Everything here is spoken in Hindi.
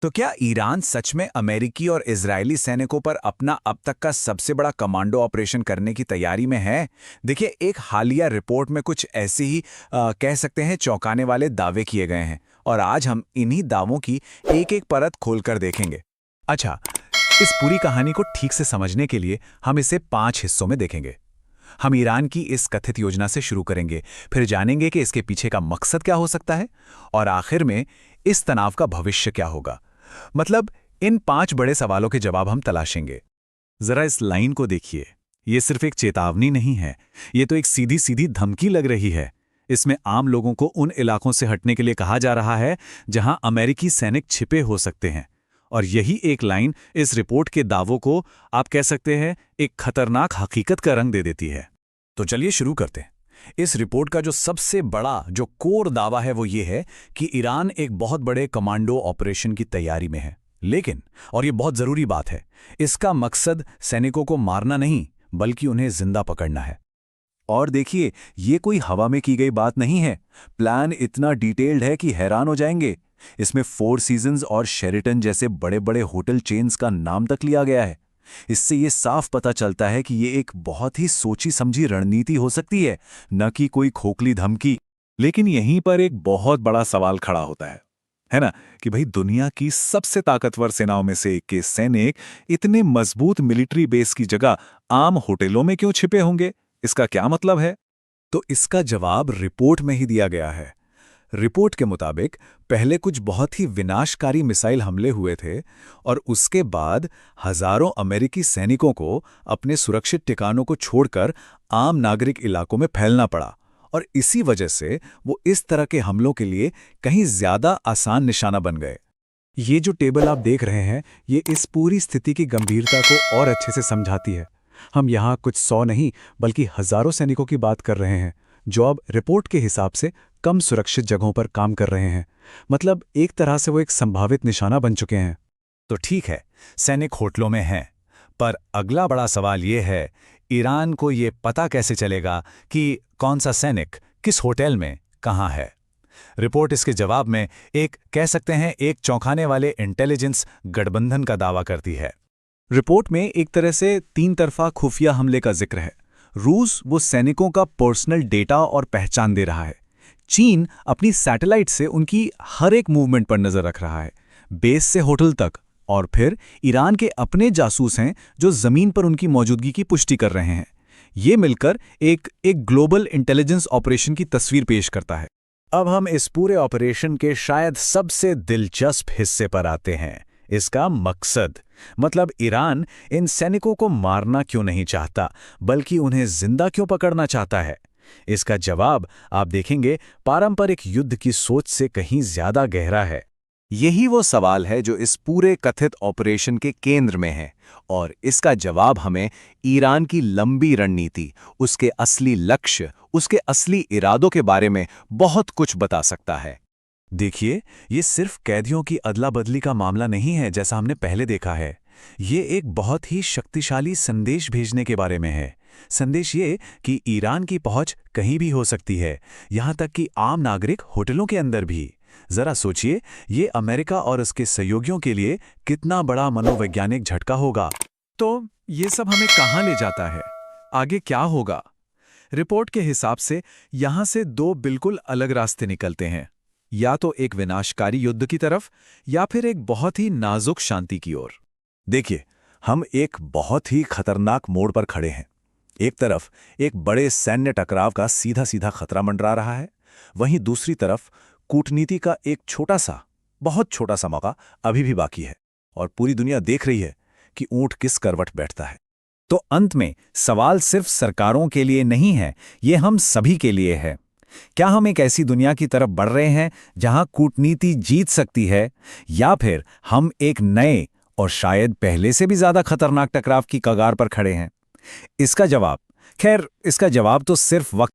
तो क्या ईरान सच में अमेरिकी और इजरायली सैनिकों पर अपना अब तक का सबसे बड़ा कमांडो ऑपरेशन करने की तैयारी में है? देखिए, एक हालिया रिपोर्ट में कुछ ऐसे ही कह सकते हैं चौंकाने वाले दावे किए गए हैं और आज हम इन्हीं दावों की एक-एक परत खोलकर देखेंगे। अच्छा, इस पूरी कहानी को ठीक से समझने के लिए हम इसे 5 हिस्सों में देखेंगे। हम ईरान की इस कथित योजना से शुरू करेंगे, फिर जानेंगे कि इसके पीछे का मकसद क्या हो सकता है और आखिर में इस तनाव का भविष्य क्या होगा। मतलब इन 5 बड़े सवालों के जवाब हम तलाशेंगे। जरा इस लाइन को देखिए। ये सिर्फ एक चेतावनी नहीं है, ये तो एक सीधी सीधी धमकी लग रही है। इसमें आम लोगों को उन इलाकों से हटने के लिए कहा जा रहा है जहां अमेरिकी सैनिक छिपे हो सकते हैं। और यही एक लाइन इस रिपोर्ट के दावों को, आप कह सकते हैं, एक खतरनाक हकीकत का रंग दे देती है। तो चलिए शुरू करते हैं। इस रिपोर्ट का जो सबसे बड़ा जो कोर दावा है वो ये है कि ईरान एक बहुत बड़े कमांडो ऑपरेशन की तैयारी में है। लेकिन, और ये बहुत जरूरी बात है, इसका मकसद सैनिकों को मारना नहीं बल्कि उन्हें जिंदा पकड़ना है। और देखिए, ये कोई हवा में की गई बात नहीं है। प्लान इतना डिटेल्ड है कि हैरान हो जाएंगे। इसमें फोर सीजन्स और शेरिटन जैसे बड़े बड़े होटल चेन्स का नाम तक लिया गया है। इससे ये साफ पता चलता है कि ये एक बहुत ही सोची समझी रणनीति हो सकती है, न कि कोई खोखली धमकी। लेकिन यहीं पर एक बहुत बड़ा सवाल खड़ा होता है ना, कि भाई दुनिया की सबसे ताकतवर सेनाओं में से एक के सैनिक इतने मजबूत मिलिट्री बेस की जगह आम होटलों में क्यों छिपे होंगे? इसका क्या मतलब है? तो इसका जवाब रिपोर्ट में ही दिया गया है। रिपोर्ट के मुताबिक पहले कुछ बहुत ही विनाशकारी मिसाइल हमले हुए थे और उसके बाद हजारों अमेरिकी सैनिकों को अपने सुरक्षित ठिकानों को छोड़कर आम नागरिक इलाकों में फैलना पड़ा और इसी वजह से वो इस तरह के हमलों के लिए कहीं ज्यादा आसान निशाना बन गए। ये जो टेबल आप देख रहे हैं, ये इस पूरी स्थिति की गंभीरता को और अच्छे से समझाती है। हम यहाँ कुछ 100 नहीं बल्कि हजारों सैनिकों की बात कर रहे हैं जो अब रिपोर्ट के हिसाब से कम सुरक्षित जगहों पर काम कर रहे हैं। मतलब एक तरह से वो एक संभावित निशाना बन चुके हैं। तो ठीक है, सैनिक होटलों में हैं, पर अगला बड़ा सवाल ये है, ईरान को ये पता कैसे चलेगा कि कौन सा सैनिक किस होटल में कहाँ है? रिपोर्ट इसके जवाब में एक, कह सकते हैं, एक चौंकाने वाले इंटेलिजेंस गठबंधन का दावा करती है। रिपोर्ट में एक तरह से 3 तरफा खुफिया हमले का जिक्र है। रूस वो सैनिकों का पर्सनल डेटा और पहचान दे रहा है। चीन अपनी सैटेलाइट से उनकी हर एक मूवमेंट पर नजर रख रहा है, बेस से होटल तक। और फिर ईरान के अपने जासूस हैं जो जमीन पर उनकी मौजूदगी की पुष्टि कर रहे हैं। ये मिलकर एक ग्लोबल इंटेलिजेंस ऑपरेशन की तस्वीर पेश करता है। अब हम इस पूरे ऑपरेशन के शायद सबसे दिलचस्प हिस्से पर आते हैं, इसका मकसद। मतलब ईरान इन सैनिकों को मारना क्यों नहीं चाहता बल्कि उन्हें जिंदा क्यों पकड़ना चाहता है? इसका जवाब आप देखेंगे पारंपरिक युद्ध की सोच से कहीं ज्यादा गहरा है। यही वो सवाल है जो इस पूरे कथित ऑपरेशन के केंद्र में है और इसका जवाब हमें ईरान की लंबी रणनीति, उसके असली लक्ष्य, उसके असली इरादों के बारे में बहुत कुछ बता सकता है। देखिए, ये सिर्फ कैदियों की अदला बदली का मामला नहीं है जैसा हमने पहले देखा है। ये एक बहुत ही शक्तिशाली संदेश भेजने के बारे में है। संदेश ये कि ईरान की पहुंच कहीं भी हो सकती है, यहां तक कि आम नागरिक होटलों के अंदर भी। जरा सोचिए, ये अमेरिका और उसके सहयोगियों के लिए कितना बड़ा मनोवैज्ञानिक झटका होगा। तो ये सब हमें कहां ले जाता है? आगे क्या होगा? रिपोर्ट के हिसाब से यहां से 2 बिल्कुल अलग रास्ते निकलते हैं। या तो एक विनाशकारी युद्ध की तरफ या फिर एक बहुत ही नाजुक शांति की ओर। देखिए, हम एक बहुत ही खतरनाक मोड़ पर खड़े हैं। एक तरफ एक बड़े सैन्य टकराव का सीधा सीधा खतरा मंडरा रहा है, वहीं दूसरी तरफ कूटनीति का एक छोटा सा, बहुत छोटा सा मौका अभी भी बाकी है और पूरी दुनिया देख रही है कि ऊंट किस करवट बैठता है। तो अंत में सवाल सिर्फ सरकारों के लिए नहीं है, ये हम सभी के लिए है। क्या हम एक ऐसी दुनिया की तरफ बढ़ रहे हैं जहां कूटनीति जीत सकती है, या फिर हम एक नए और शायद पहले से भी ज्यादा खतरनाक टकराव की कगार पर खड़े हैं? इसका जवाब तो सिर्फ वक्त